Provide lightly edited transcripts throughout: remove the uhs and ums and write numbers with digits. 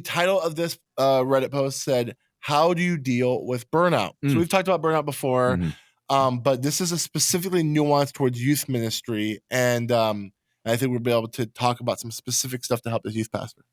title of this Reddit post said, "How do you deal with burnout?" So we've talked about burnout before, but this is a specifically nuanced towards youth ministry, and I think we'll be able to talk about some specific stuff to help this youth pastor.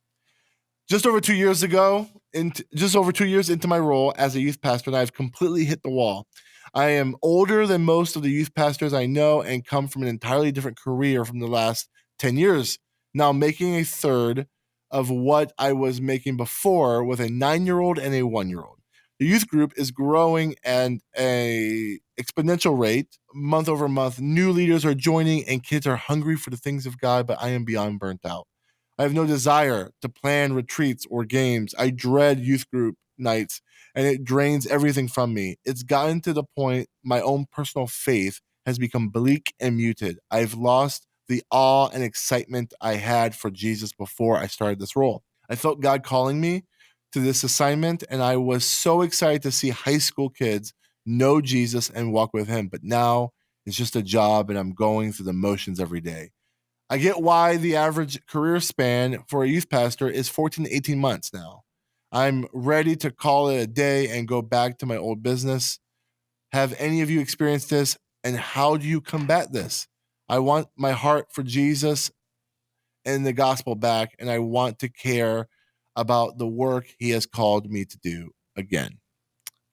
Just over 2 years into my role as a youth pastor, and I've completely hit the wall. I am older than most of the youth pastors I know and come from an entirely different career from the last 10 years. Now making a third of what I was making before with a 9-year-old and a 1-year-old. The youth group is growing at an exponential rate, month over month. New leaders are joining and kids are hungry for the things of God, but I am beyond burnt out. I have no desire to plan retreats or games. I dread youth group nights, and it drains everything from me. It's gotten to the point my own personal faith has become bleak and muted. I've lost the awe and excitement I had for Jesus before I started this role. I felt God calling me to this assignment, and I was so excited to see high school kids know Jesus and walk with him. But now it's just a job, and I'm going through the motions every day. I get why the average career span for a youth pastor is 14 to 18 months now. I'm ready to call it a day and go back to my old business. Have any of you experienced this? And how do you combat this? I want my heart for Jesus and the gospel back, and I want to care about the work he has called me to do again.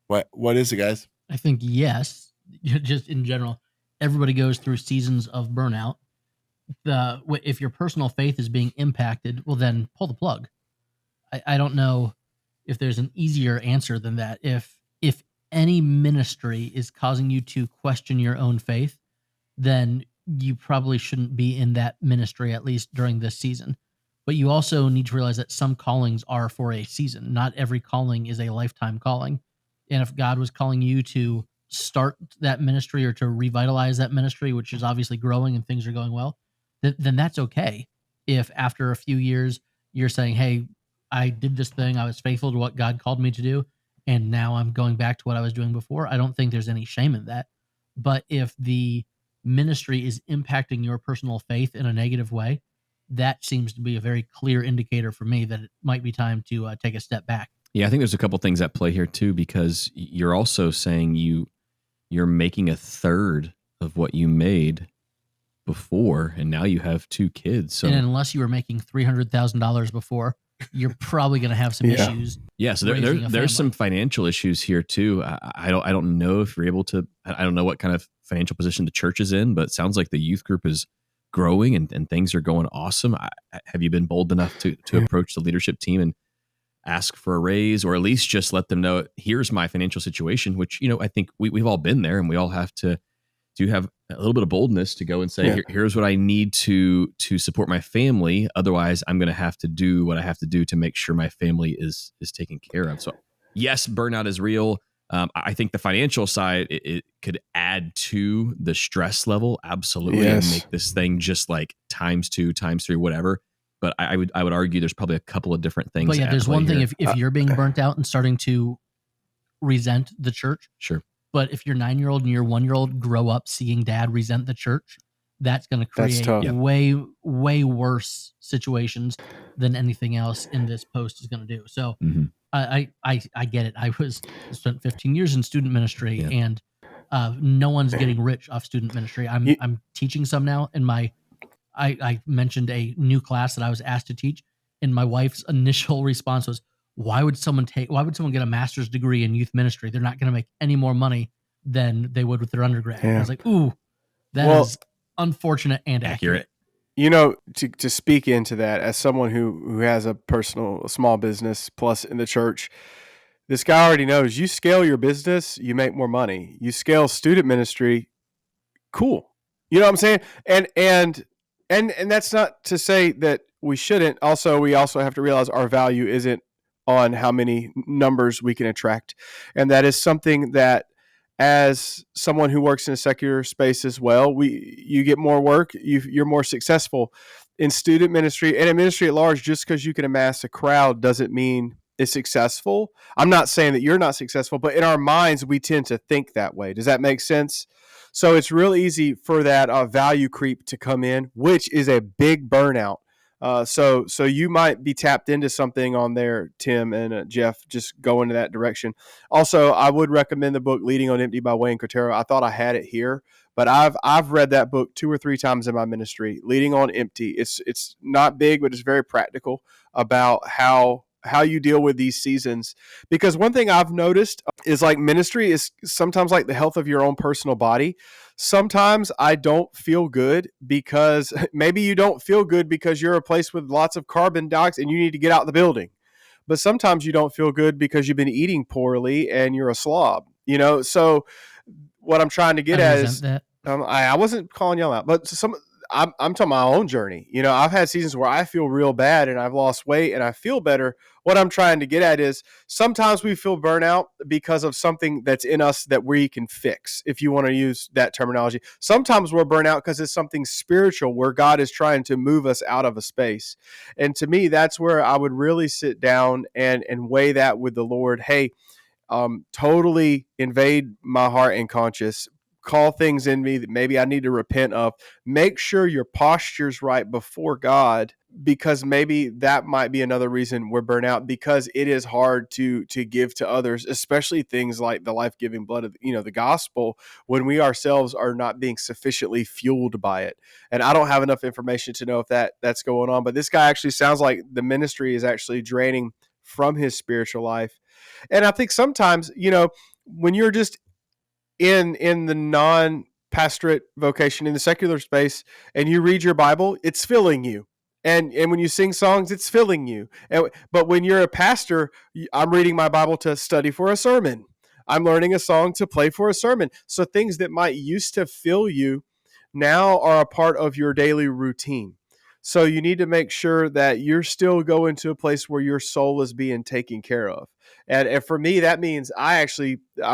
What is it, guys? I think yes, just in general, everybody goes through seasons of burnout. If your personal faith is being impacted, well, then pull the plug. I don't know if there's an easier answer than that. If any ministry is causing you to question your own faith, then you probably shouldn't be in that ministry, at least during this season. But you also need to realize that some callings are for a season. Not every calling is a lifetime calling. And if God was calling you to start that ministry or to revitalize that ministry, which is obviously growing and things are going well, then that's okay. If after a few years you're saying, hey, I did this thing, I was faithful to what God called me to do, and now I'm going back to what I was doing before, I don't think there's any shame in that. But if the ministry is impacting your personal faith in a negative way, that seems to be a very clear indicator for me that it might be time to take a step back. Yeah, I think there's a couple things at play here too, because you're also saying you're making a third of what you made before, and now you have 2 kids. So, and unless you were making $300,000 before, you're probably going to have some issues. Yeah, so there's some financial issues here too. I don't know if you're able to. I don't know what kind of financial position the church is in, but it sounds like the youth group is growing and things are going awesome. Have you been bold enough to approach the leadership team and ask for a raise, or at least just let them know, here's my financial situation? Which, I think we've all been there, and we all have to have a little bit of boldness to go and say, here's what I need to support my family. Otherwise, I'm going to have to do what I have to do to make sure my family is taken care of. So yes, burnout is real. I think the financial side, it could add to the stress level. Absolutely. Yes. And make this thing just like times 2, times 3, whatever. But I would argue there's probably a couple of different things. But yeah, there's one thing here. if you're being burnt out and starting to resent the church. Sure. But if your 9-year-old and your 1-year-old grow up seeing dad resent the church, that's going to create way, way worse situations than anything else in this post is going to do. So I get it. I spent 15 years in student ministry, and no one's getting rich off student ministry. I'm teaching some now, and I mentioned a new class that I was asked to teach, and my wife's initial response was, why would someone get a master's degree in youth ministry? They're not going to make any more money than they would with their undergrad. Yeah. I was like, ooh, that is unfortunate and accurate. To speak into that, as someone who has a small business plus in the church, this guy already knows, you scale your business, you make more money. You scale student ministry, cool. You know what I'm saying? And that's not to say that we shouldn't. Also, we also have to realize our value isn't on how many numbers we can attract. And that is something that, as someone who works in a secular space as well, you get more work, you're more successful in student ministry and in ministry at large. Just because you can amass a crowd doesn't mean it's successful. I'm not saying that you're not successful, but in our minds, we tend to think that way. Does that make sense? So it's real easy for that value creep to come in, which is a big burnout. So you might be tapped into something on there, Tim and Jeff, just go into that direction. Also, I would recommend the book Leading on Empty by Wayne Cortero. I thought I had it here, but I've read that book 2 or 3 times in my ministry. Leading on Empty. It's not big, but it's very practical about how you deal with these seasons. Because one thing I've noticed is like ministry is sometimes like the health of your own personal body. Sometimes I don't feel good because maybe you don't feel good because you're a place with lots of carbon dioxide and you need to get out of the building. But sometimes you don't feel good because you've been eating poorly and you're a slob, So what I'm trying to get at is, I wasn't calling y'all out, but I'm talking my own journey. I've had seasons where I feel real bad and I've lost weight and I feel better. What I'm trying to get at is sometimes we feel burnout because of something that's in us that we can fix, if you want to use that terminology. Sometimes we're burnt out because it's something spiritual where God is trying to move us out of a space. And to me, that's where I would really sit down and weigh that with the Lord. Hey, totally invade my heart and conscience. Call things in me that maybe I need to repent of. Make sure your posture's right before God, because maybe that might be another reason we're burnt out, because it is hard to give to others, especially things like the life-giving blood of the gospel, when we ourselves are not being sufficiently fueled by it. And I don't have enough information to know if that's going on, but this guy actually sounds like the ministry is actually draining from his spiritual life. And I think sometimes, when you're just in the non-pastorate vocation, in the secular space, and you read your Bible, it's filling you. And when you sing songs, it's filling you. But when you're a pastor, I'm reading my Bible to study for a sermon. I'm learning a song to play for a sermon. So things that might used to fill you now are a part of your daily routine. So you need to make sure that you're still going to a place where your soul is being taken care of. And for me, that means I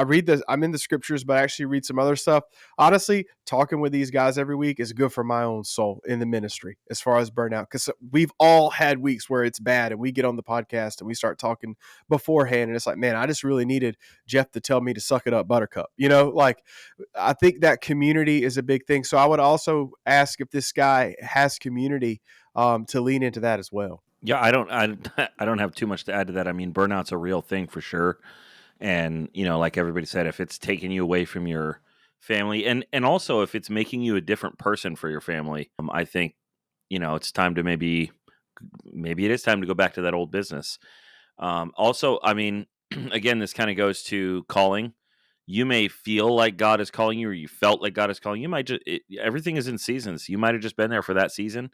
read this. I'm in the scriptures, but I actually read some other stuff. Honestly, talking with these guys every week is good for my own soul in the ministry as far as burnout, because we've all had weeks where it's bad and we get on the podcast and we start talking beforehand. And it's like, man, I just really needed Jeff to tell me to suck it up, Buttercup. I think that community is a big thing. So I would also ask if this guy has community to lean into that as well. Yeah, I don't have too much to add to that. I mean, burnout's a real thing for sure. And, like everybody said, if it's taking you away from your family and also if it's making you a different person for your family, I think, it's time to maybe it is time to go back to that old business. Also, I mean, again, this kind of goes to calling. You may feel like God is calling you, or you felt like God is calling you. Everything is in seasons. You might have just been there for that season.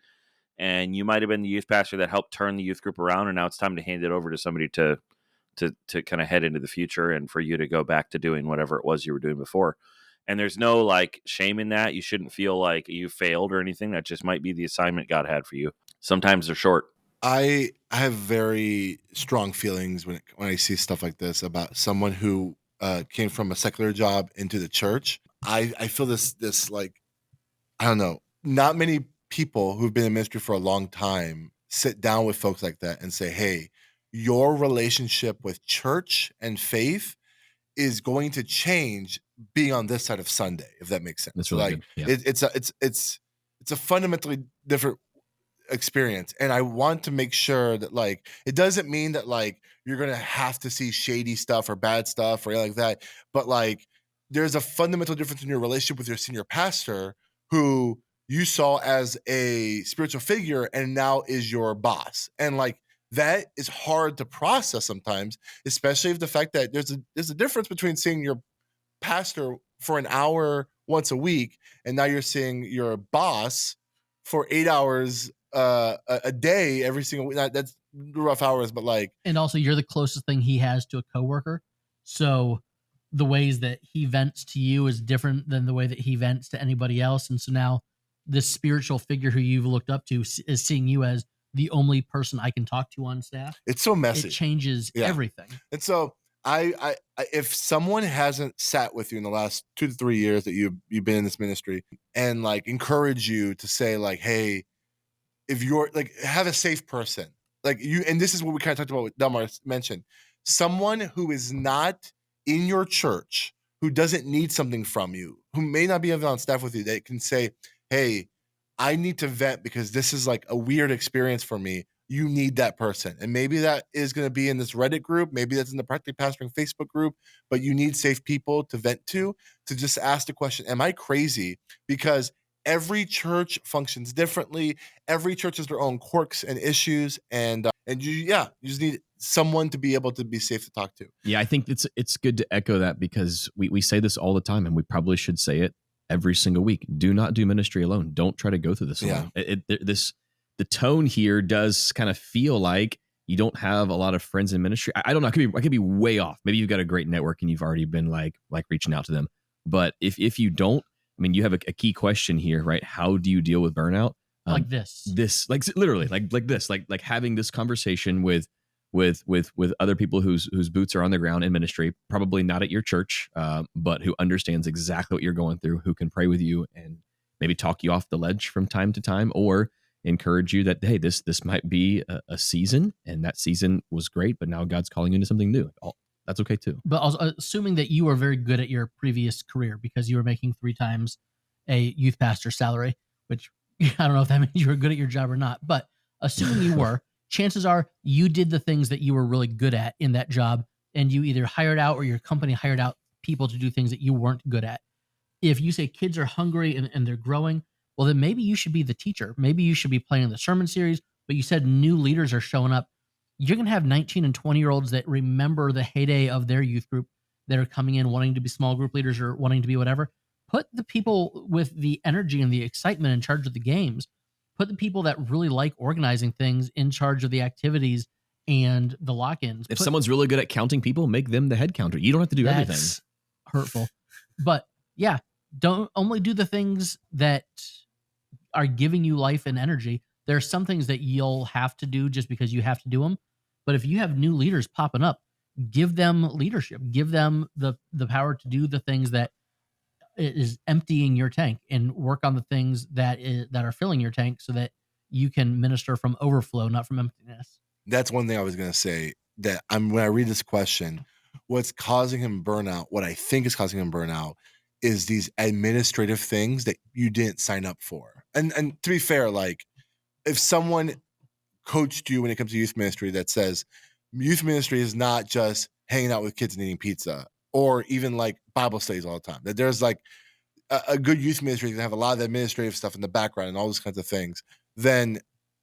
And you might have been the youth pastor that helped turn the youth group around, and now it's time to hand it over to somebody to kind of head into the future, and for you to go back to doing whatever it was you were doing before. And there's no shame in that. You shouldn't feel like you failed or anything. That just might be the assignment God had for you. Sometimes they're short. I have very strong feelings when I see stuff like this about someone who came from a secular job into the church. I feel this I don't know. Not many people who've been in ministry for a long time sit down with folks like that and say, hey, your relationship with church and faith is going to change being on this side of Sunday, if that makes sense. That's really good. Yeah. It's a fundamentally different experience. And I want to make sure that it doesn't mean that you're going to have to see shady stuff or bad stuff or anything like that. But there's a fundamental difference in your relationship with your senior pastor, who you saw as a spiritual figure and now is your boss. And that is hard to process sometimes, especially if the fact that there's a difference between seeing your pastor for an hour once a week and now you're seeing your boss for 8 hours a day every single week. That's rough hours, but and also you're the closest thing he has to a coworker. So the ways that he vents to you is different than the way that he vents to anybody else. And so now this spiritual figure who you've looked up to is seeing you as the only person I can talk to on staff. It's so messy. It changes everything. And so I if someone hasn't sat with you in the last 2 to 3 years that you've been in this ministry and encourage you to say hey, if you're have a safe person, and this is what we kind of talked about, what Delmar mentioned, someone who is not in your church, who doesn't need something from you, who may not be even on staff with you, that can say, hey, I need to vent because this is like a weird experience for me. You need that person. And maybe that is going to be in this Reddit group. Maybe that's in the Practically Pastoring Facebook group, but you need safe people to vent to just ask the question, am I crazy? Because every church functions differently. Every church has their own quirks and issues. And you just need someone to be able to be safe to talk to. Yeah, I think it's good to echo that because we say this all the time and we probably should say it every single week. Do not do ministry alone. Don't try to go through this alone. The tone here does kind of feel like you don't have a lot of friends in ministry. I don't know. I could be way off. Maybe you've got a great network and you've already been like reaching out to them. But if you don't, I mean, you have a key question here, right? How do you deal with burnout? Like this, like literally like this, like having this conversation with other people whose boots are on the ground in ministry, probably not at your church, but who understands exactly what you're going through, who can pray with you and maybe talk you off the ledge from time to time, or encourage you that, hey, this might be a season, and that season was great, but now God's calling you into something new. That's okay too. But also, assuming that you were very good at your previous career because you were making 3 times a youth pastor salary, which I don't know if that means you were good at your job or not, but assuming you were, chances are you did the things that you were really good at in that job, and you either hired out or your company hired out people to do things that you weren't good at. If you say kids are hungry and they're growing, well, then maybe you should be the teacher. Maybe you should be planning the sermon series, but you said new leaders are showing up. You're going to have 19 and 20-year-olds that remember the heyday of their youth group that are coming in wanting to be small group leaders or wanting to be whatever. Put the people with the energy and the excitement in charge of the games. Put the people that really like organizing things in charge of the activities and the lock-ins. If someone's really good at counting people, make them the head counter. You don't have to do everything. That's hurtful. But yeah, don't only do the things that are giving you life and energy. There are some things that you'll have to do just because you have to do them. But if you have new leaders popping up, give them leadership, give them the power to do the things that is emptying your tank, and work on the things that are filling your tank so that you can minister from overflow, not from emptiness. That's one thing I was going to say, that when I read this question, what's causing him burnout, what I think is causing him burnout, is these administrative things that you didn't sign up for. And to be fair, like if someone coached you when it comes to youth ministry that says youth ministry is not just hanging out with kids and eating pizza, or even like Bible studies all the time, that there's like a good youth ministry that have a lot of administrative stuff in the background and all those kinds of things, then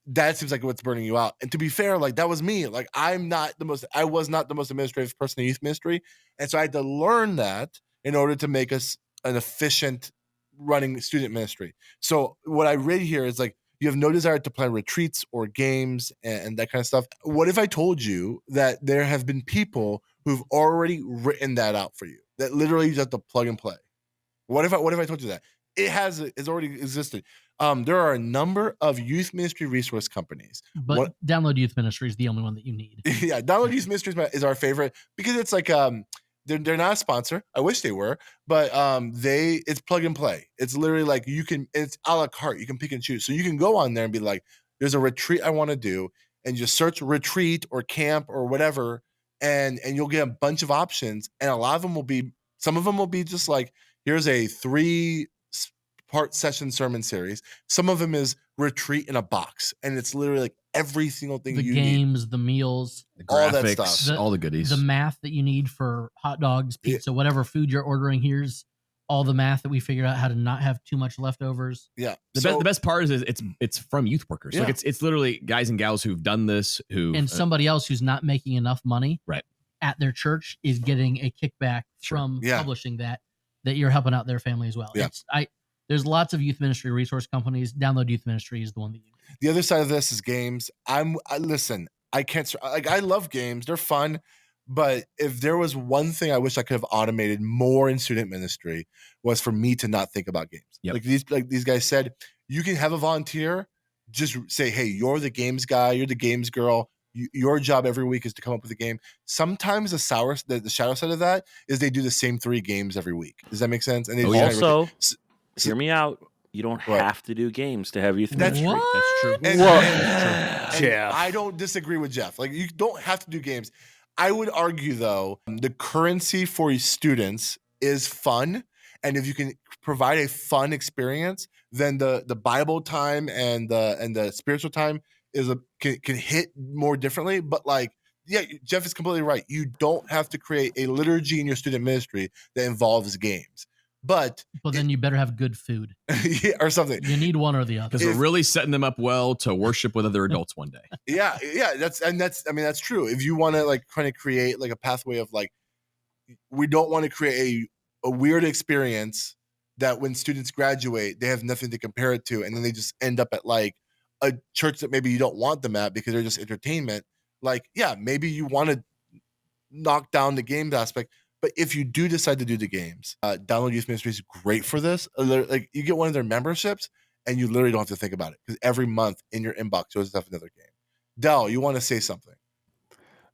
that seems like what's burning you out. And to be fair, like that was me. Like I was not the most administrative person in youth ministry. And so I had to learn that in order to make us an efficient running student ministry. So what I read here is like, you have no desire to plan retreats or games and that kind of stuff. What if I told you that there have been people who've already written that out for you, that literally you just have to plug and play? What if I told you that? It's already existed. There are a number of youth ministry resource companies. But Download Youth Ministry is the only one that you need. Yeah, Download Youth Ministry is our favorite because it's like they're not a sponsor. I wish they were, but it's plug and play. It's literally like it's a la carte. You can pick and choose. So you can go on there and be like, there's a retreat I want to do, and just search retreat or camp or whatever, and you'll get a bunch of options. And a lot of them some of them will be just like, here's a 3-part session sermon series. Some of them is retreat in a box, and it's literally like every single thing you need. The games, the meals, The all that graphics, stuff. all the goodies. the math that you need for hot dogs, pizza, whatever food you're ordering. Here's all the math that we figured out how to not have too much leftovers. Yeah. The best part is it's from youth workers. Yeah. Like it's literally guys and gals who've done this, And somebody else who's not making enough money Right. at their church is getting a kickback from Yeah. publishing that you're helping out their family as well. Yeah. There's lots of youth ministry resource companies. Download Youth Ministry is the one that you need. The other side of this is games. Listen, I can't, like, I love games. They're fun. But if there was one thing I wish I could have automated more in student ministry, was for me to not think about games. Yep. Like these guys said, you can have a volunteer, just say, hey, you're the games guy, you're the games girl. Your job every week is to come up with a game. Sometimes the shadow side of that is they do the same 3 games every week. Does that make sense? And they also, hear me out. You don't have to do games to have youth That's ministry. That's true. And Jeff. I don't disagree with Jeff. Like, you don't have to do games. I would argue, though, the currency for students is fun. And if you can provide a fun experience, then the Bible time and the spiritual time can hit more differently. But like, yeah, Jeff is completely right. You don't have to create a liturgy in your student ministry that involves games. But then you better have good food. Yeah, or something. You need one or the other. Because we're really setting them up well to worship with other adults one day. Yeah, that's true. If you want to like kind of create like a pathway of like, we don't want to create a weird experience that when students graduate, they have nothing to compare it to, and then they just end up at like a church that maybe you don't want them at because they're just entertainment. Like, yeah, maybe you want to knock down the games aspect, but if you do decide to do the games, Download Youth Ministry is great for this. Like, you get one of their memberships, and you literally don't have to think about it because every month in your inbox shows up another game. Del, you want to say something?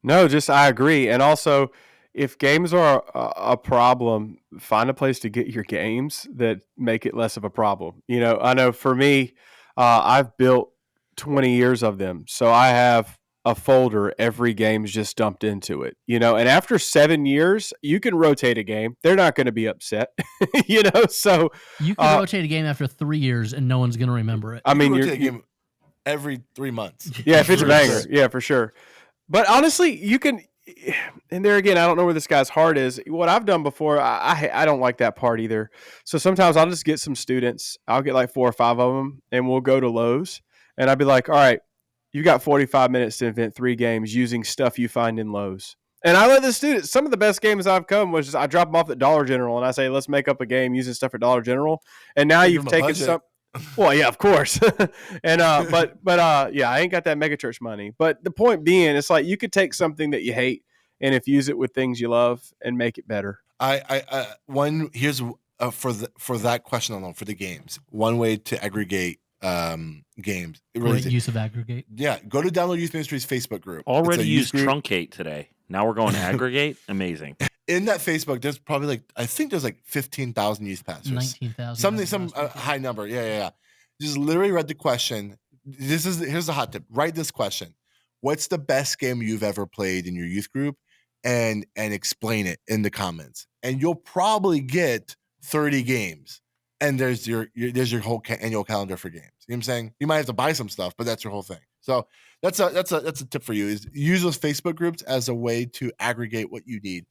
No, just I agree. And also, if games are a problem, find a place to get your games that make it less of a problem. You know, I know for me, I've built 20 years of them. So I have a folder, every game's just dumped into it, you know, and after 7 years, you can rotate a game. They're not going to be upset, you know, so you can rotate a game after 3 years and no one's going to remember it. I mean, rotate a game every 3 months. Yeah, if it's a banger. Yeah, for sure. But honestly, you can, and there again, I don't know where this guy's heart is. What I've done before, I don't like that part either. So sometimes I'll just get some students. I'll get like 4 or 5 of them, and we'll go to Lowe's, and I'll be like, all right, you got 45 minutes to invent 3 games using stuff you find in Lowe's. And I let the students, some of the best games I've come was just, I drop them off at Dollar General, and I say, let's make up a game using stuff at Dollar General. And now you've taken some. Well, yeah, of course. And but yeah, I ain't got that mega church money. But the point being, it's like you could take something that you hate and infuse it with things you love and make it better. Here's for that question alone, for the games, one way to aggregate games. Great use of aggregate. Yeah, go to Download Youth Ministry's Facebook group. Already used Truncate today. Now we're going aggregate. Amazing. In that Facebook, there's probably like, I think there's like 15,000 youth pastors. 19,000. Some high number. Yeah. Just literally read the question. Here's the hot tip. Write this question. What's the best game you've ever played in your youth group? And explain it in the comments. And you'll probably get 30 games. And there's your whole annual calendar for games. You know what I'm saying? You might have to buy some stuff, but that's your whole thing. So that's a tip for you, is use those Facebook groups as a way to aggregate what you need.